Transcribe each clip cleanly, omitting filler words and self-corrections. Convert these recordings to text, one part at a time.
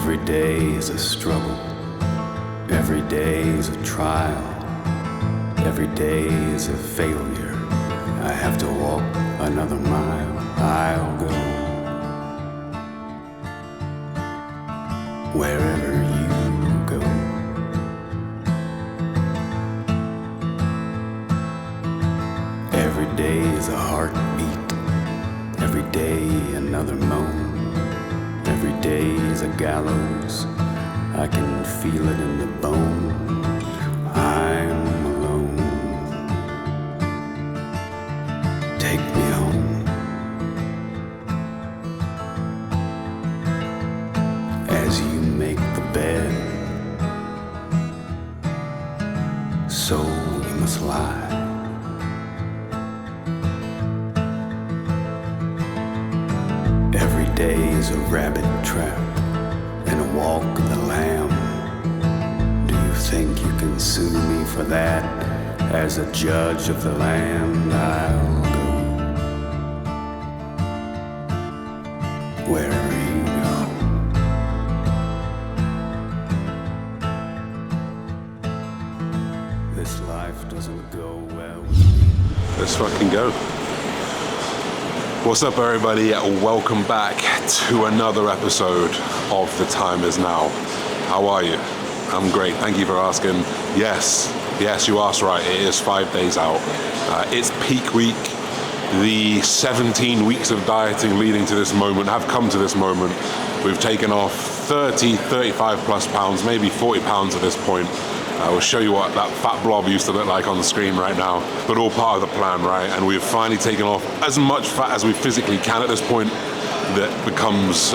Every day is a struggle. Every day is a trial. Every day is a failure. I have to walk another mile. I'll go wherever you go. Every day is a heartbeat. Every day another moan. Every day is a gallows. I can feel it in the bone. I'm alone. Take me home. As you make the bed, so you must lie. Every day is a rabbit trap and a walk of the lamb. Do you think you can sue me for that? As a judge of the land, I'll go wherever you go. This life doesn't go well with me. Let's fucking go. What's up, everybody? Welcome back to another episode of The Time Is Now. How are you? I'm great. Thank you for asking. Yes, you asked right. It is 5 days out. It's peak week. The 17 weeks of dieting leading to this moment have come to this moment. We've taken off 30, 35 plus pounds, maybe 40 pounds at this point. I will show you what that fat blob used to look like on the screen right now, but all part of the plan, right? And we've finally taken off as much fat as we physically can at this point that becomes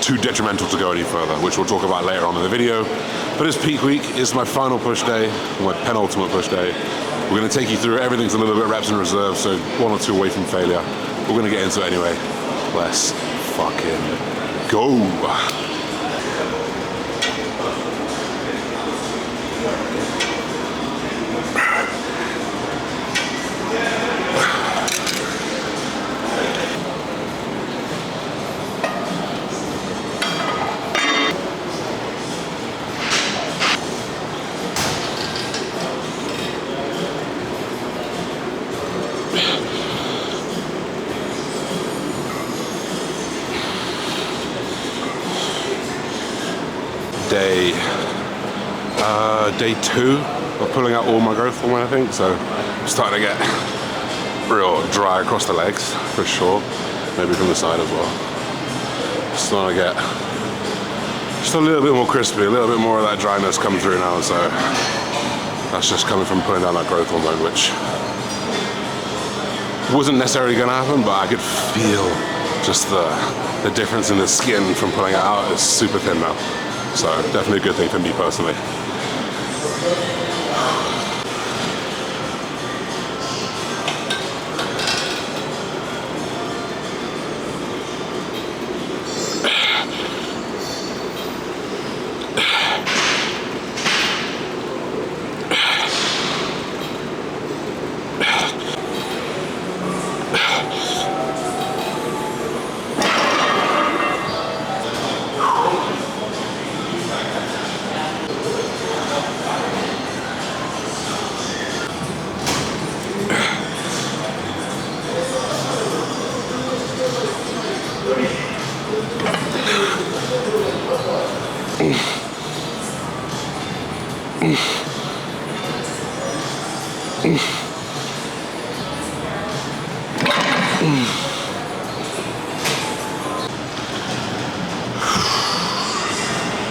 too detrimental to go any further, which we'll talk about later on in the video. But it's peak week, it's my final push day, my penultimate push day. We're gonna take you through it. Everything's a little bit reps in reserve, so 1 or 2 away from failure. We're gonna get into it anyway. Let's fucking go. Day 2 of pulling out all my growth hormone, I think, so I'm starting to get real dry across the legs, for sure, maybe from the side as well. Starting to get just a little bit more crispy, a little bit more of that dryness come through now, so that's just coming from pulling down that growth hormone, which wasn't necessarily going to happen, but I could feel just the difference in the skin from pulling it out. It's super thin now, so definitely a good thing for me personally.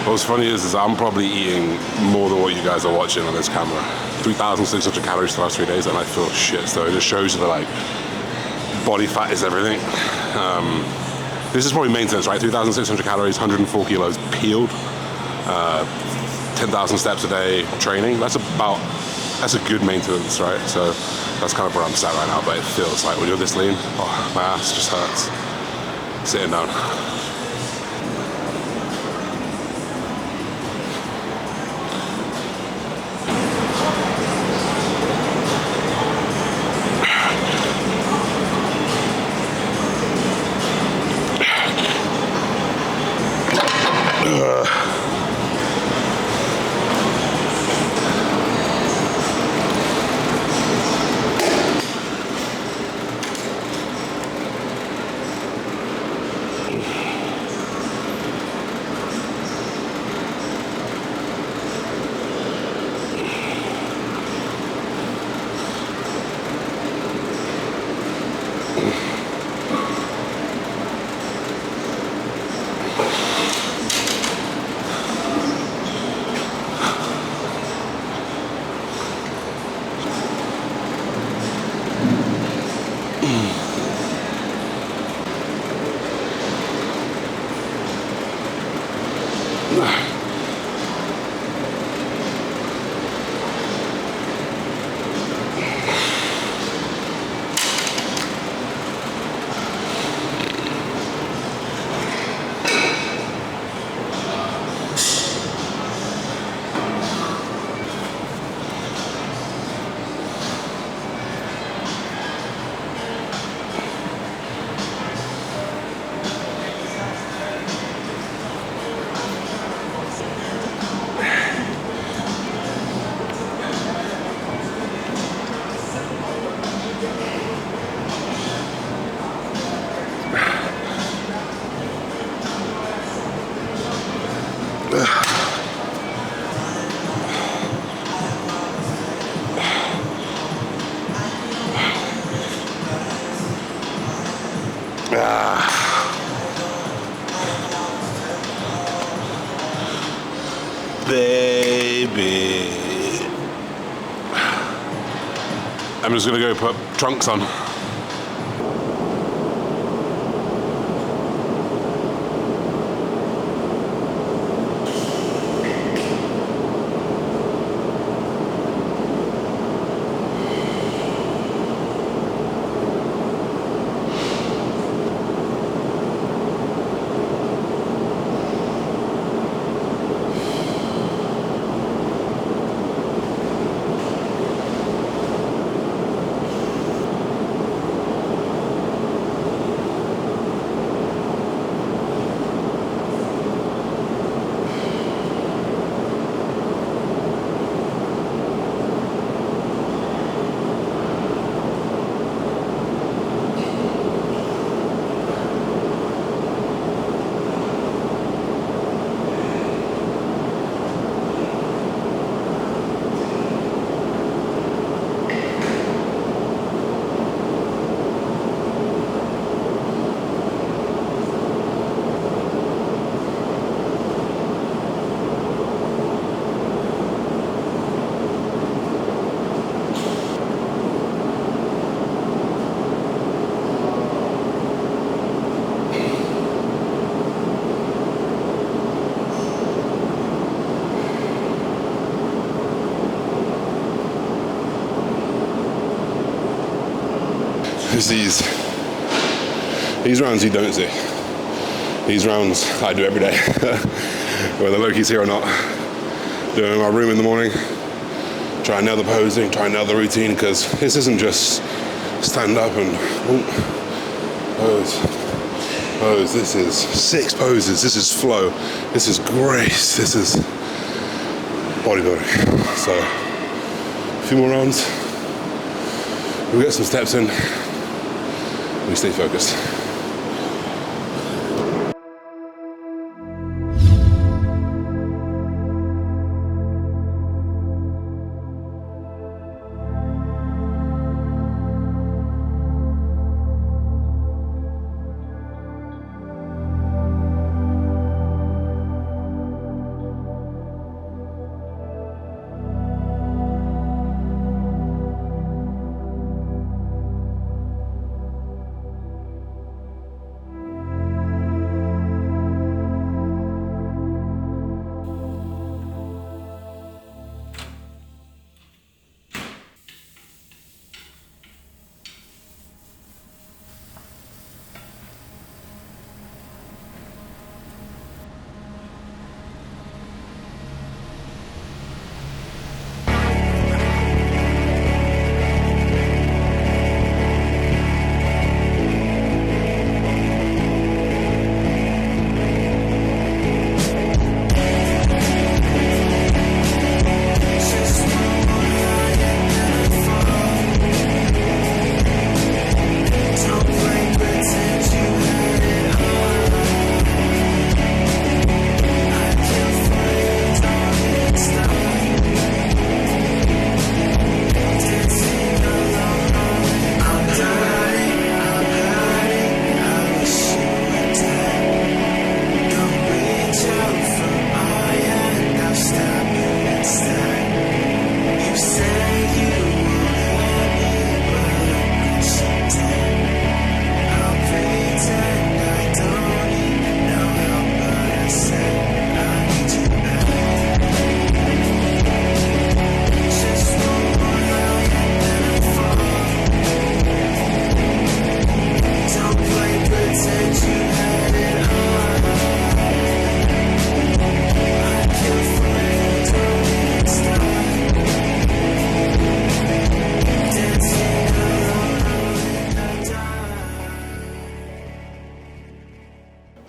What's funny is I'm probably eating more than what you guys are watching on this camera. 3,600 calories the last 3 days, and I feel shit. So it just shows you that, like, body fat is everything. This is probably maintenance, right? 3,600 calories, 104 kilos peeled, 10,000 steps a day training. That's a good maintenance, right? So that's kind of where I'm sat right now, but it feels like when you're this lean, oh, my ass just hurts sitting down. Baby. I'm just gonna go put trunks on. It's these rounds you don't see. These rounds I do every day, whether Loki's here or not. Do it in my room in the morning, try another posing, try another routine, because this isn't just stand up and pose. This is 6 poses, this is flow, this is grace, this is bodybuilding. So, a few more rounds, we'll get some steps in, we stay focused.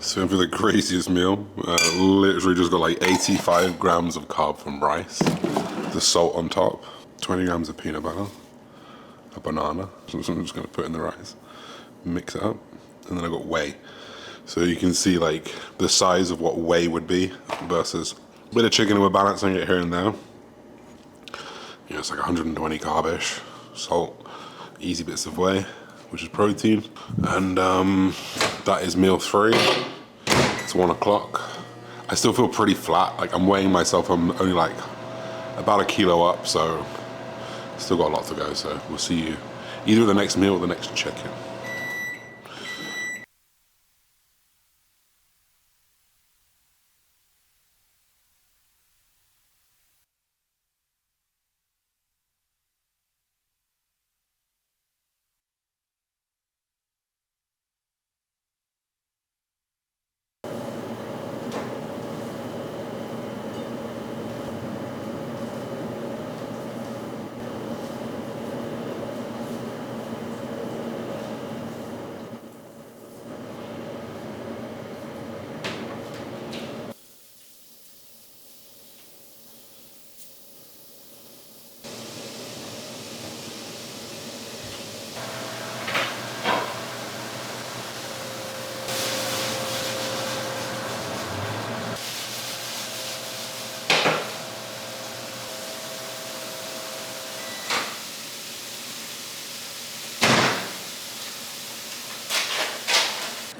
So for the craziest meal, literally just got like 85 grams of carb from rice, the salt on top, 20 grams of peanut butter, a banana, so I'm just gonna put in the rice, mix it up, and then I got whey. So you can see like the size of what whey would be versus a bit of chicken, and we're balancing it here and there. You know, it's like 120 carb-ish, salt, easy bits of whey, which is protein. And that is meal 3. It's 1 o'clock. I still feel pretty flat. Like I'm weighing myself, I'm only like about a kilo up, so still got a lot to go. So we'll see you either at the next meal or the next check-in.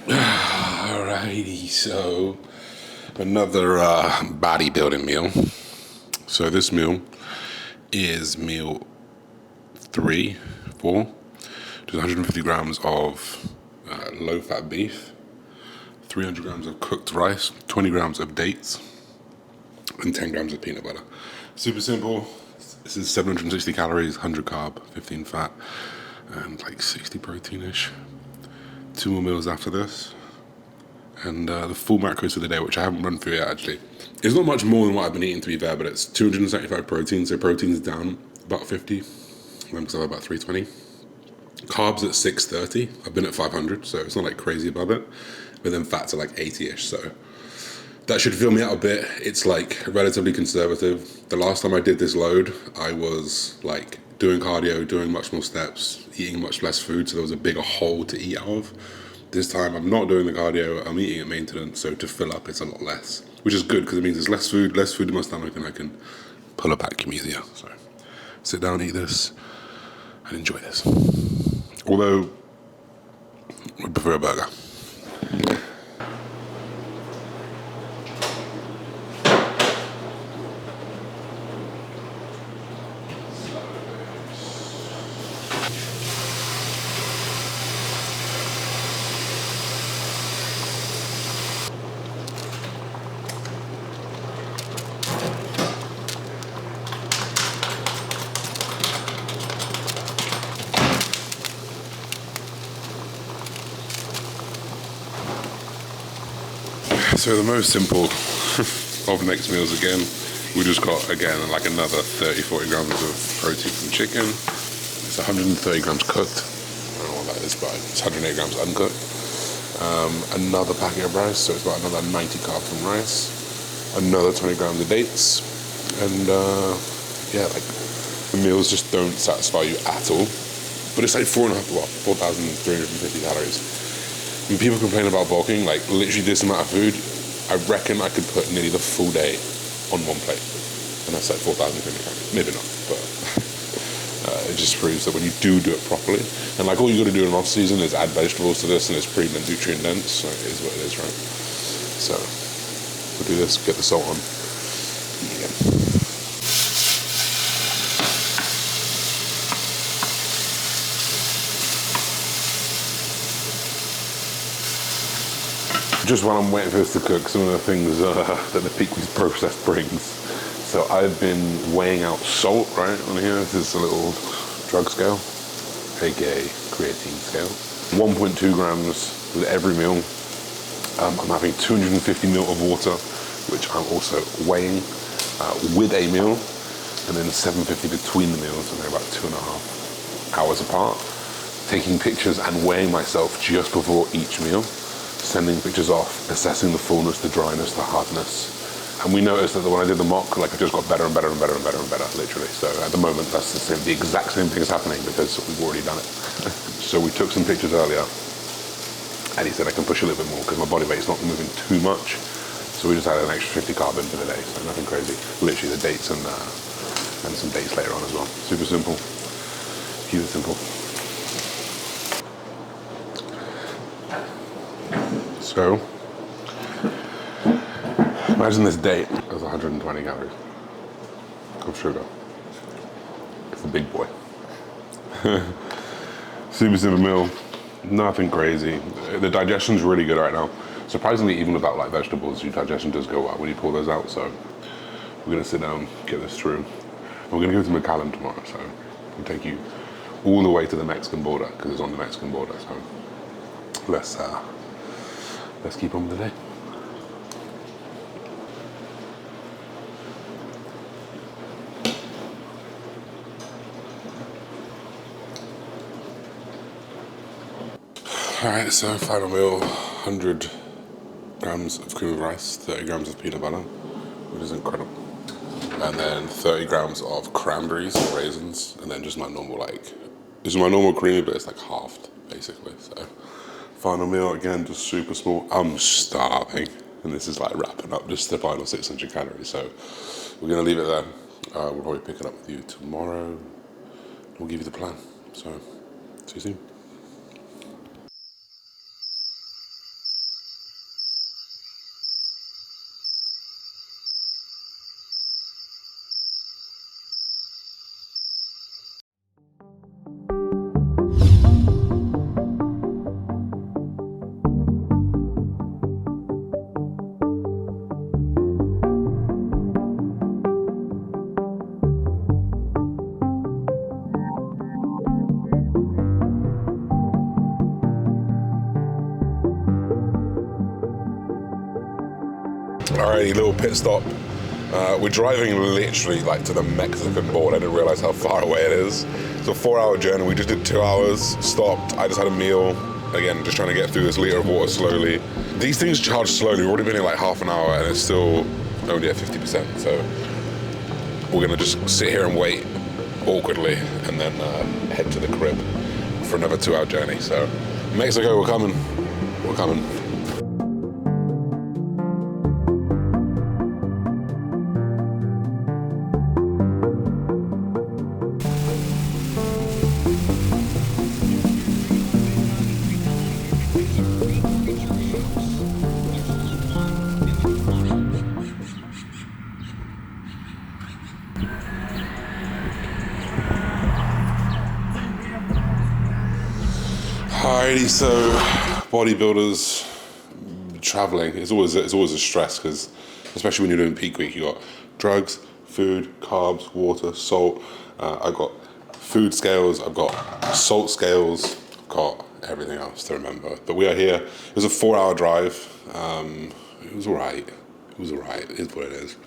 Alrighty, so another bodybuilding meal. So this meal is meal 3, 4. Just 150 grams of low-fat beef, 300 grams of cooked rice, 20 grams of dates, and 10 grams of peanut butter. Super simple. This is 760 calories, 100 carb, 15 fat, and like 60 protein-ish. 2 more meals after this. And the full macros for the day, which I haven't run through yet actually. It's not much more than what I've been eating, to be fair, but it's 275 protein, so protein's down about 50, because I have about 320. Carbs at 630, I've been at 500, so it's not like crazy above it. But then fats are like 80-ish, so that should fill me out a bit. It's like relatively conservative. The last time I did this load, I was like doing cardio, doing much more steps, eating much less food, so there was a bigger hole to eat out of. This time I'm not doing the cardio, I'm eating at maintenance, so to fill up it's a lot less, which is good because it means there's less food in my stomach, and I can pull a vacuum easier. So sit down, eat this, and enjoy this. Although, I prefer a burger. So the most simple of next meals again, we just got again like another 30-40 grams of protein from chicken. It's 130 grams cooked. I don't know what that is, but it's 108 grams uncooked. Another packet of rice, so it's about another 90 carbs from rice. Another 20 grams of dates, and yeah, like the meals just don't satisfy you at all. But it's like 4,350 calories. When people complain about bulking, like literally this amount of food, I reckon I could put nearly the full day on one plate. And that's like 4,050 calories. Maybe not, but it just proves that when you do it properly, and like all you got to do in off season is add vegetables to this, and it's pretty nutrient dense, so it is what it is, right? So we'll do this, get the salt on, eat again. Just while I'm waiting for this to cook, some of the things that the Pequod's process brings. So I've been weighing out salt, right, on here. This is a little drug scale, aka creatine scale. 1.2 grams with every meal. I'm having 250 ml of water, which I'm also weighing with a meal, and then 750 between the meals, and they're about 2.5 hours apart. Taking pictures and weighing myself just before each meal. Sending pictures off, assessing the fullness, the dryness, the hardness. And we noticed that when I did the mock, like it just got better and better and better and better and better, literally. So at the moment, that's the exact same thing is happening because we've already done it. So we took some pictures earlier, and he said I can push a little bit more because my body weight's not moving too much. So we just added an extra 50 carb in for the day, so nothing crazy. Literally the dates and some dates later on as well. Super simple. Keep it simple. So, imagine this date as 120 calories of sugar. It's a big boy. Super simple meal, nothing crazy. The digestion's really good right now. Surprisingly, even without like vegetables, your digestion does go well when you pull those out. So we're gonna sit down, get this through. We're gonna go to McAllen tomorrow, so we'll take you all the way to the Mexican border because it's on the Mexican border. So let's keep on with the day. All right, so final meal, 100 grams of cream of rice, 30 grams of peanut butter, which is incredible. And then 30 grams of cranberries and raisins, and then just my normal, this is my normal creamy, but it's like halved, basically. So final meal, again, just super small. I'm starving, and this is like wrapping up just the final 600 calories. So we're gonna leave it there. We'll probably pick it up with you tomorrow. We'll give you the plan. So see you soon. Alrighty, little pit stop. We're driving literally like to the Mexican border. I didn't realize how far away it is. It's a 4-hour journey. We just did 2 hours, stopped. I just had a meal. Again, just trying to get through this liter of water slowly. These things charge slowly. We've already been here like half an hour and it's still only at 50%. So we're gonna just sit here and wait awkwardly and then head to the crib for another 2-hour journey. So Mexico, we're coming. We're coming. Alrighty, so bodybuilders traveling is always a stress because especially when you're doing peak week, you got drugs, food, carbs, water, salt. I've got food scales, I've got salt scales, I've got everything else to remember. But we are here. It was a 4-hour drive. It was alright. It was alright, it is what it is.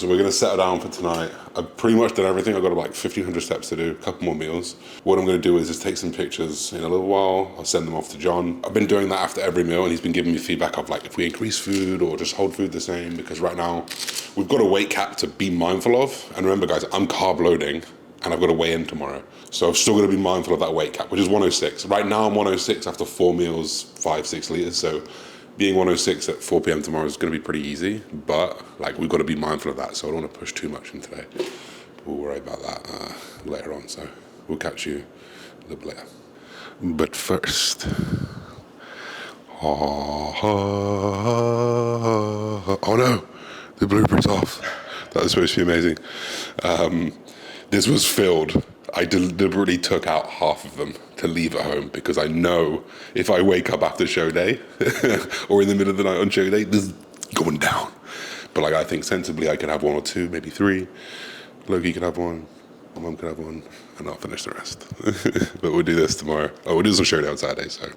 So we're gonna settle down for tonight. I've pretty much done everything. I've got like 1,500 steps to do, a couple more meals. What I'm gonna do is just take some pictures in a little while. I'll send them off to John. I've been doing that after every meal and he's been giving me feedback of like if we increase food or just hold food the same, because right now we've got a weight cap to be mindful of. And remember guys, I'm carb loading and I've got to weigh in tomorrow. So I'm still gonna be mindful of that weight cap, which is 106. Right now I'm 106 after 4 meals, 5-6 liters. So being 106 at 4 p.m. tomorrow is going to be pretty easy, but like we've got to be mindful of that, so I don't want to push too much in today. We'll worry about that later on, so we'll catch you a little bit later. But first, oh no, the blooper's off. That was supposed to be amazing. This was filled. I deliberately took out half of them to leave at home because I know if I wake up after show day or in the middle of the night on show day, this is going down. But like I think sensibly I can have 1 or 2, maybe 3. Loki can have 1, my mum can have 1, and I'll finish the rest. But we'll do this tomorrow. Oh, we'll do some show day on Saturday, so.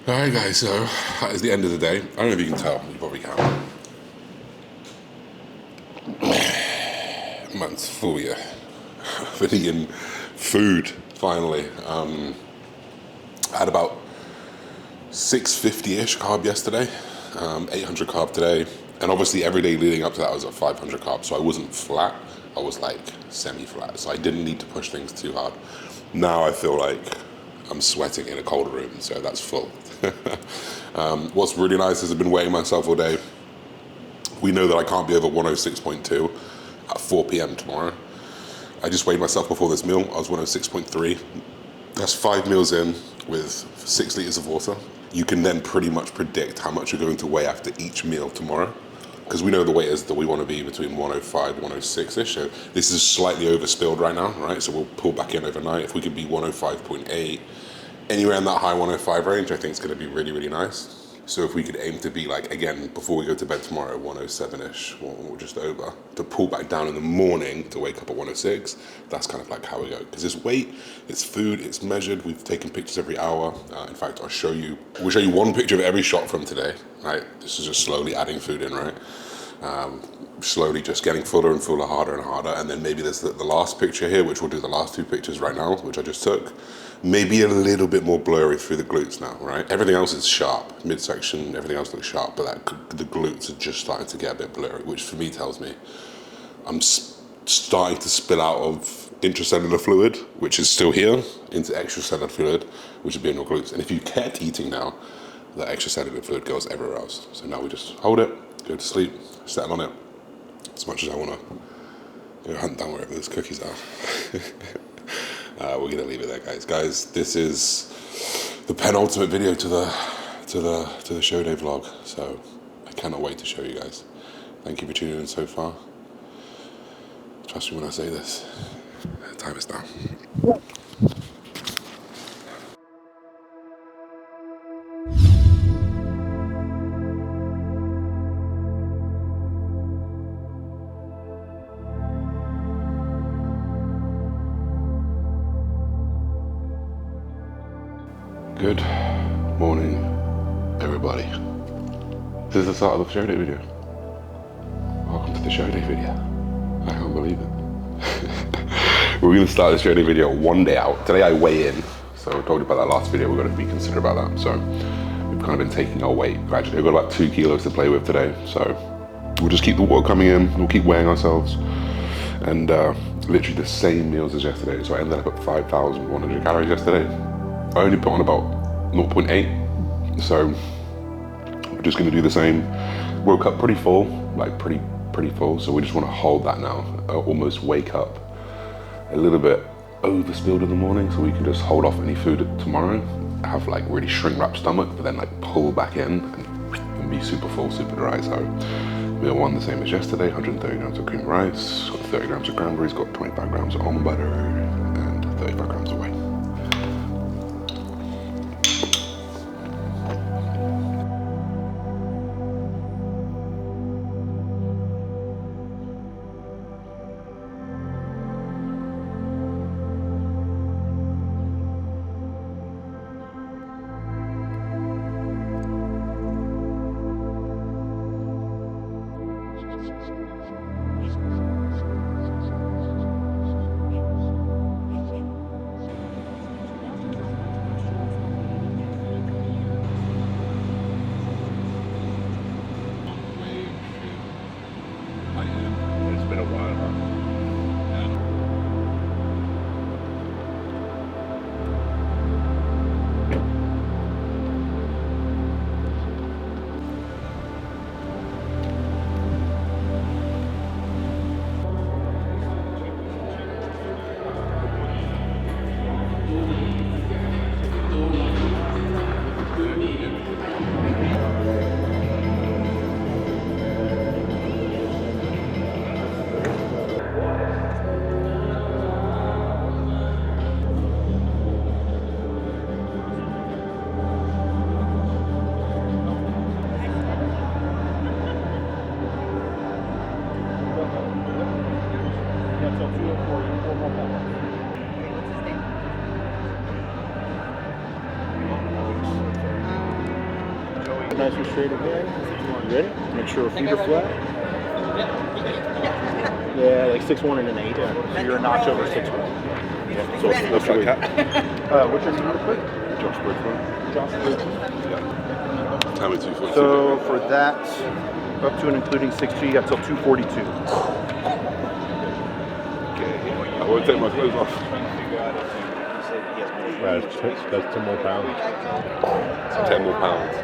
Alright guys, so that is the end of the day. I don't know if you can tell, you probably can. Man's full, yeah. I've been eating food, finally. I had about 650-ish carb yesterday, 800 carb today, and obviously every day leading up to that I was at 500 carb, so I wasn't flat, I was like semi-flat, so I didn't need to push things too hard. Now I feel like I'm sweating in a cold room, so that's full. What's really nice is I've been weighing myself all day. We know that I can't be over 106.2 at 4 p.m. tomorrow. I just weighed myself before this meal. I was 106.3. That's 5 meals in with 6 liters of water. You can then pretty much predict how much you're going to weigh after each meal tomorrow, because we know the weight is that we want to be between 105, 106-ish. So this is slightly overspilled right now, right? So we'll pull back in overnight. If we could be 105.8, anywhere in that high 105 range, I think it's going to be really, really nice. So if we could aim to be like, again, before we go to bed tomorrow, 107-ish, or just over, to pull back down in the morning to wake up at 106, that's kind of like how we go. Because it's weight, it's food, it's measured. We've taken pictures every hour. In fact, we'll show you one picture of every shot from today, right? This is just slowly adding food in, right? Slowly just getting fuller and fuller, harder and harder. And then maybe there's the last picture here, which we'll do the last 2 pictures right now, which I just took. Maybe a little bit more blurry through the glutes now, right? Everything else is sharp, midsection, everything else looks sharp, but the glutes are just starting to get a bit blurry, which for me tells me I'm starting to spill out of intracellular fluid, which is still here, into extracellular fluid, which would be in your glutes. And if you kept eating now, the extracellular fluid goes everywhere else. So now we just hold it, go to sleep, settle on it, as much as I want to go hunt down wherever those cookies are. We're gonna leave it there, guys. Guys, this is the penultimate video to the show day vlog. So I cannot wait to show you guys. Thank you for tuning in so far. Trust me when I say this. Time is now. Good morning, everybody. This is the start of the show day video. Welcome to the show day video. I can't believe it. We're going to start the show day video one day out. Today I weigh in, so I told you about that last video. We're going to be considerate about that. So we've kind of been taking our weight gradually. We've got about 2 kilos to play with today. So we'll just keep the water coming in. We'll keep weighing ourselves. And literally the same meals as yesterday. So I ended up at 5,100 calories yesterday. I only put on about 0.8, so we're just gonna do the same. Woke up pretty full, like pretty full, so we just wanna hold that now. Almost wake up a little bit overspilled in the morning, so we can just hold off any food tomorrow, have like really shrink wrap stomach, but then like pull back in and be super full, super dry. So meal 1 the same as yesterday, 130 grams of cream rice, got 30 grams of cranberries, got 25 grams of almond butter, and 35 grams of whey. Nice and straight again. You ready? Make sure our feet are flat. Yeah, like 6'1" and an 8. So you're a notch over 6'1". Yeah. So let's try that. What's your name real quick? Josh Bridgman. Josh Bridgman. Yeah. Tell me 242. So for that, up to and including 6'2", you got till 242. Okay. I won't take my clothes off. There's 2 more pounds. 10 more pounds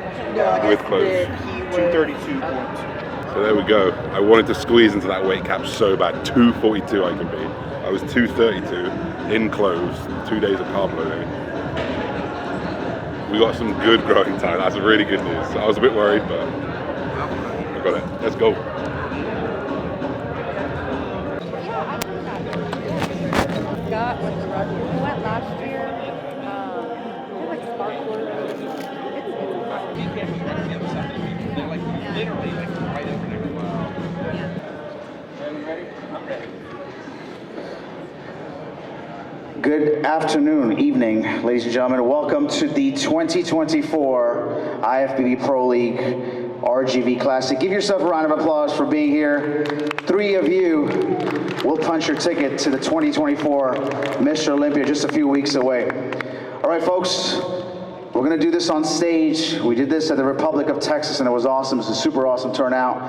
with clothes. 232.2. So there we go. I wanted to squeeze into that weight cap so bad. 242 I can be. I was 232 in clothes, 2 days of carb loading. We got some good growing time. That's really good news. I was a bit worried, but we got it. Let's go. Got with the rugby. We went last year. They like sparklers. Good afternoon, evening, ladies and gentlemen. Welcome to the 2024 IFBB Pro League RGV Classic. Give yourself a round of applause for being here. 3 of you will punch your ticket to the 2024 Mr. Olympia just a few weeks away. All right, folks, we're gonna do this on stage. We did this at the Republic of Texas and it was awesome. It's a super awesome turnout.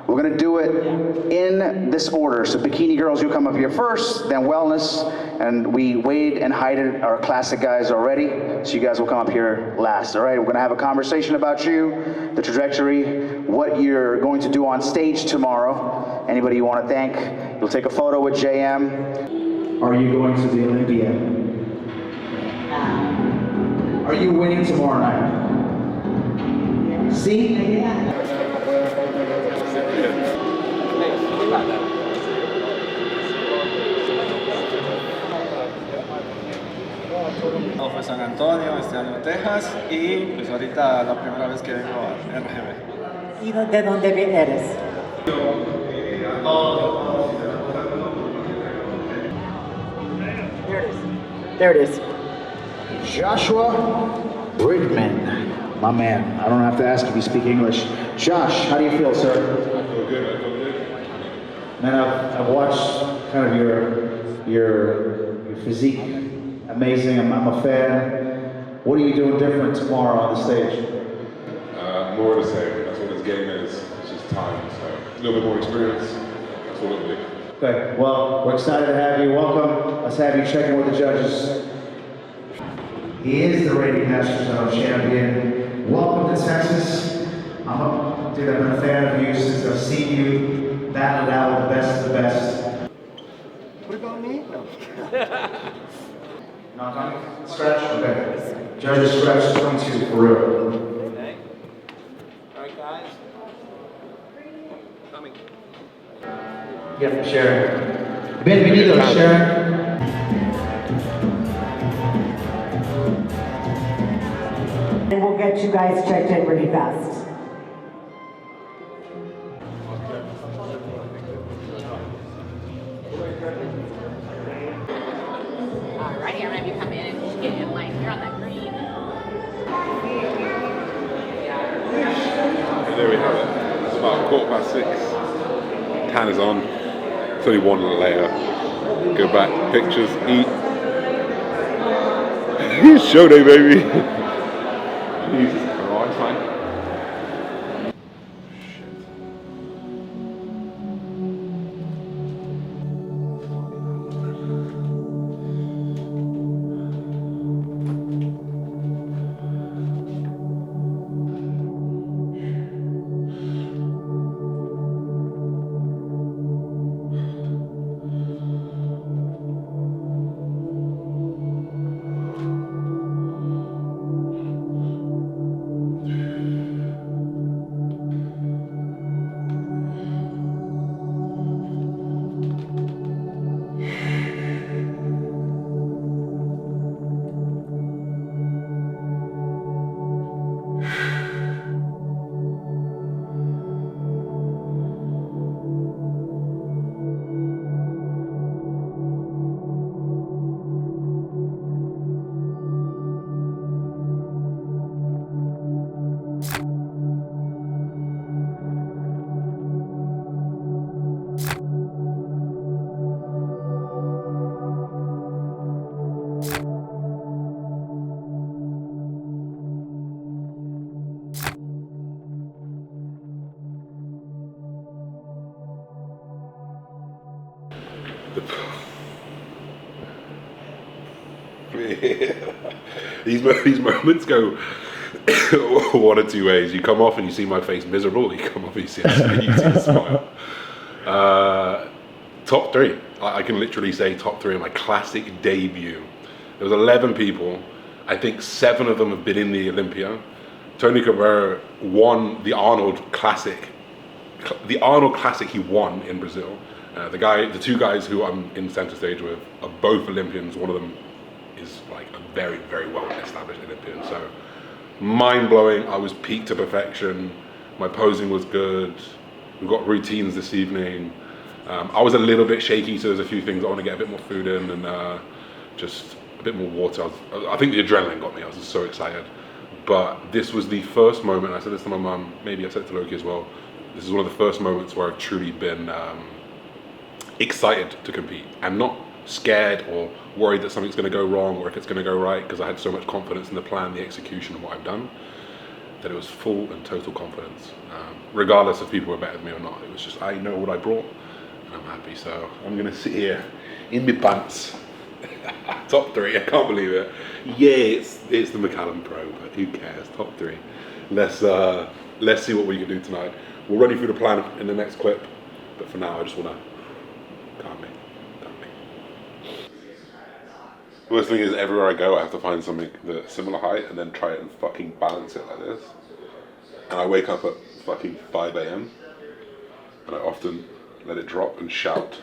We're gonna do it in this order. So bikini girls, you'll come up here first, then wellness, and we weighed and heighted our classic guys already, so you guys will come up here last, all right? We're gonna have a conversation about you, the trajectory, what you're going to do on stage tomorrow. Anybody you wanna thank, you'll take a photo with JM. Are you going to the Olympia? Are you winning tomorrow night? See? Fue San Antonio, este año Texas y pues ahorita la primera vez que vengo a RGB. ¿Y de dónde eres? There it is. Joshua Bridgman, my man. I don't have to ask if you speak English. Josh, how do you feel, sir? I feel good. Man, I've watched kind of your physique. Amazing. I'm a fan. What are you doing different tomorrow on the stage? More of the same. That's what this game is. It's just time. So a little bit more experience. That's what it'll be. Okay. Well, we're excited to have you. Welcome. Let's have you check in with the judges. He is the reigning National Title champion. Welcome to Texas. I've been a fan of you since I've seen you battle it out with the best of the best. What about me? Knock on? Scratch? Okay. Judges scratch 22 for real. Okay. Alright guys. Coming. Yeah, Sharon. Bienvenido, Sharon. And we'll get you guys checked in pretty fast. Right here, whenever you come in and just get in line. You're on that green. And there we have it. It's about 6:15. Tan is on. It's only one layer. Go back, pictures, eat. Show day, baby. Jesus Christ, fine. Yeah. these moments go one or two ways. You come off and you see my face miserable. You come off and you see a smile. Top three. I can literally say top three of my classic debut. There was 11 people. I think 7 of them have been in the Olympia. Tony Cabrera won the Arnold Classic. The Arnold Classic he won in Brazil. The two guys who I'm in center stage with are both Olympians. One of them is like a very, very well established Olympian. So mind-blowing. I was peaked to perfection. My posing was good. We've got routines this evening. I was a little bit shaky, so there's a few things I want to get a bit more food in and just a bit more water. I think the adrenaline got me. I was just so excited. But this was the first moment, I said this to my mum, maybe I said it to Loki as well, this is one of the first moments where I've truly been excited to compete and not scared or worried that something's going to go wrong or if it's going to go right, because I had so much confidence in the plan, the execution of what I've done, that it was full and total confidence. Regardless if people were better than me or not, it was just, I know what I brought and I'm happy. So I'm going to sit here in my pants. Top three, I can't believe it. Yeah, it's the McCallum Pro, but who cares? Top three. Let's see what we can do tonight. We'll run you through the plan in the next clip, but for now I just want to calm me. The worst thing is everywhere I go I have to find something that's similar height and then try it and fucking balance it like this. And I wake up at fucking 5 a.m. and I often let it drop and shout.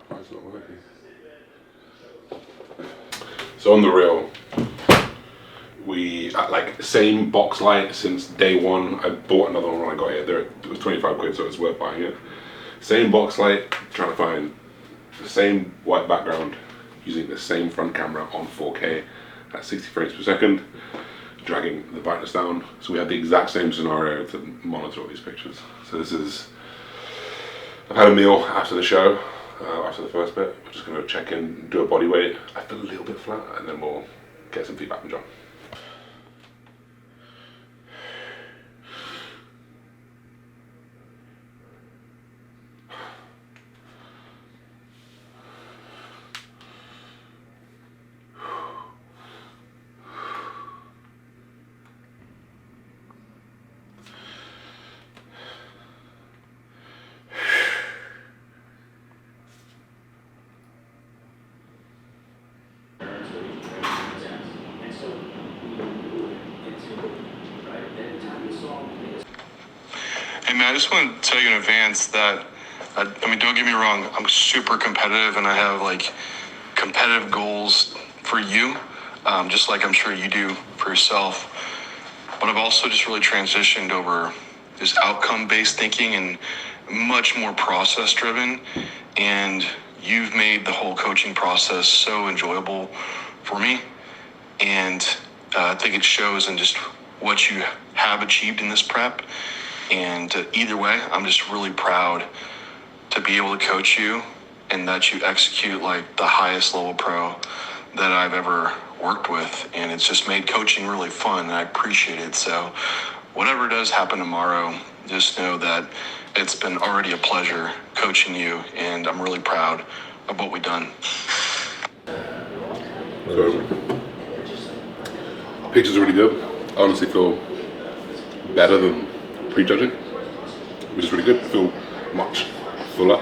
Why is it not working? So on the reel, we like same box light since day one. I bought another one when I got here. It was 25 quid, so it's worth buying it. Same box light, trying to find the same white background using the same front camera on 4K at 60 frames per second, dragging the brightness down. So we have the exact same scenario to monitor all these pictures. So this is, I've had a meal after the show. After the first bit, we're just going to check in, do a body weight. I feel a little bit flat, and then we'll get some feedback from John. Hey man, I just want to tell you in advance that, I mean, don't get me wrong, I'm super competitive and I have like competitive goals for you, just like I'm sure you do for yourself. But I've also just really transitioned over this outcome-based thinking and much more process-driven. And you've made the whole coaching process so enjoyable for me. And I think it shows in just what you have achieved in this prep. And either way, I'm just really proud to be able to coach you and that you execute like the highest level pro that I've ever worked with. And it's just made coaching really fun and I appreciate it. So whatever does happen tomorrow, just know that it's been already a pleasure coaching you and I'm really proud of what we've done. So, pictures are really good. I honestly feel better than prejudging, which is really good. I feel much fuller.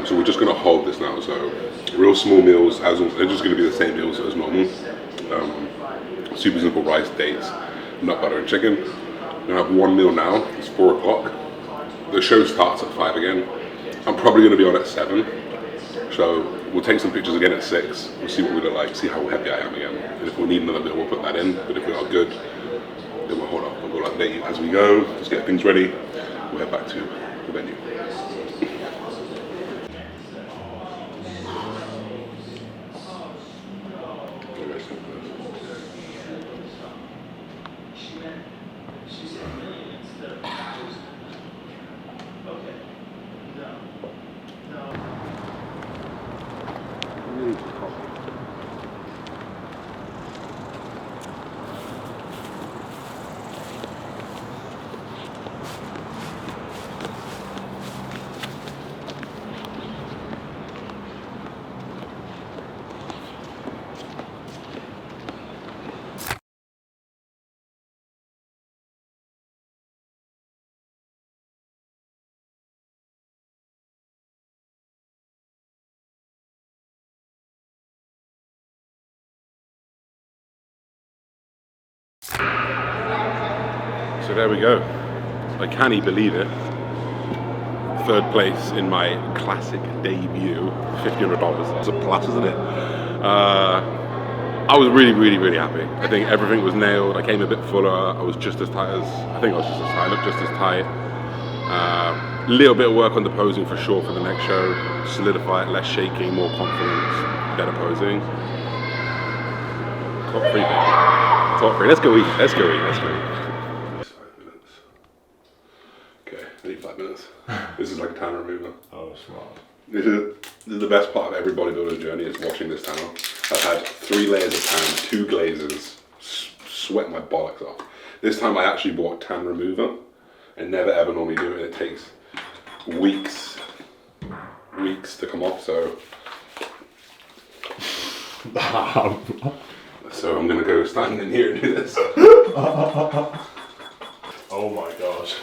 So we're just going to hold this now. So real small meals, as they're just going to be the same meals as normal. Super simple rice, dates, nut butter and chicken. We're going to have one meal now. It's 4 o'clock. The show starts at 5 again. I'm probably going to be on at 7. So we'll take some pictures again at 6. We'll see what we look like, see how heavy I am again. And if we need another meal, we'll put that in. But if we are good, then we'll hold up and we'll update you as we go. Just get things ready. We'll head back to the venue. there we go. I can't even believe it. Third place in my classic debut, $1,500. It's a plus, isn't it? I was really happy. I think everything was nailed. I came a bit fuller. I was just as tight as, I think I was just as tight, looked just as tight. Little bit of work on the posing for sure for the next show. Solidify it, less shaking, more confidence, better posing. Top 3, baby. Top 3. Let's go eat. Let's go eat. Let's go eat. 5 minutes. Okay, I need 5 minutes. This is like a tan remover. Oh, smart. This is the best part of every bodybuilder's journey is watching this tan. I've had 3 layers of tan, 2 glazes, sweat my bollocks off. This time I actually bought tan remover. I never ever normally do it. It takes weeks to come off. So I'm gonna go stand in here and do this. Oh my gosh.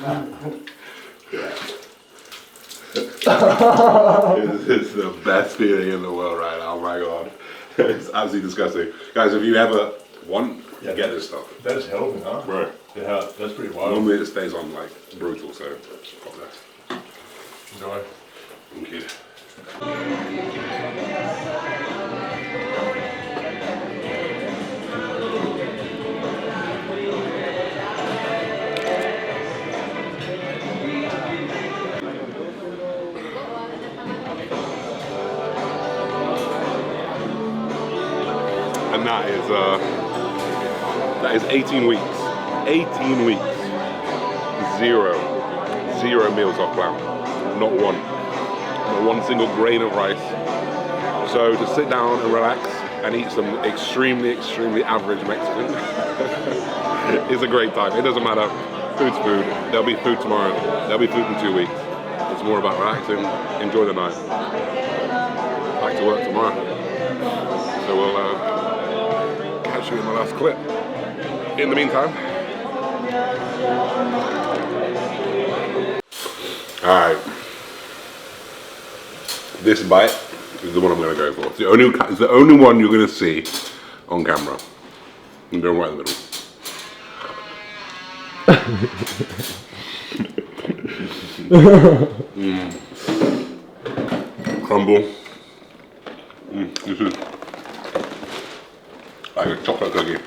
It's the best feeling in the world right now. Oh my god. It's absolutely disgusting. Guys, if you ever want, get this stuff. That is healthy, huh? Right. Yeah, that's pretty wild. Normally it stays on like brutal, so got this. Enjoy. Thank you. And that is 18 weeks. 18 weeks. Zero meals off plan. Not one. Not one single grain of rice. So to sit down and relax and eat some extremely average Mexican is a great time. It doesn't matter. Food's food. There'll be food tomorrow. There'll be food in 2 weeks. It's more about relaxing, enjoy the night. Back to work tomorrow. So we'll catch you in the last clip. In the meantime, alright, this bite is the one I'm going to go for. It's the only one you're going to see on camera. I'm going right in the middle. Crumble. This is like a chocolate cookie.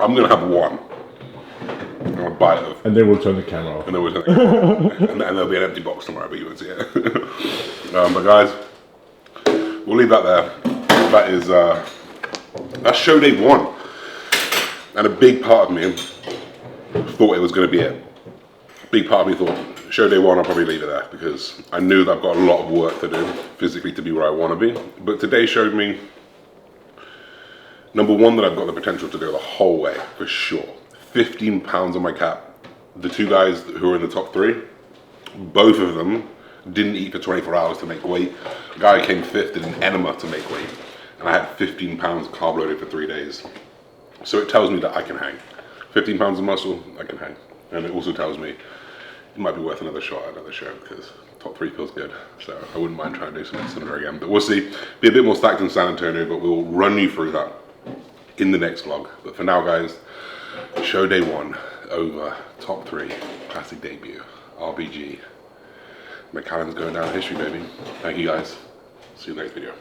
I'm going to have one. I'm going to bite of. And then we'll turn the camera off. And then we'll turn the camera off. And there'll be an empty box tomorrow, but you won't see it. But guys, we'll leave that there. That's show day 1. And a big part of me thought it was going to be it. Big part of me thought, show day 1, I'll probably leave it there because I knew that I've got a lot of work to do physically to be where I want to be. But today showed me, number 1, that I've got the potential to go the whole way, for sure. 15 pounds on my cap. The 2 guys who are in the top 3, both of them didn't eat for 24 hours to make weight. The guy who came 5th did an enema to make weight. And I had 15 pounds carb loaded for 3 days. So it tells me that I can hang. 15 pounds of muscle, I can hang. And it also tells me it might be worth another shot at another show because top 3 feels good. So I wouldn't mind trying to do something similar again. But we'll see. Be a bit more stacked in San Antonio, but we'll run you through that in the next vlog. But for now, guys, show day 1 over, top 3, classic debut, RBG. McAllen's going down in history, baby. Thank you guys. See you next video.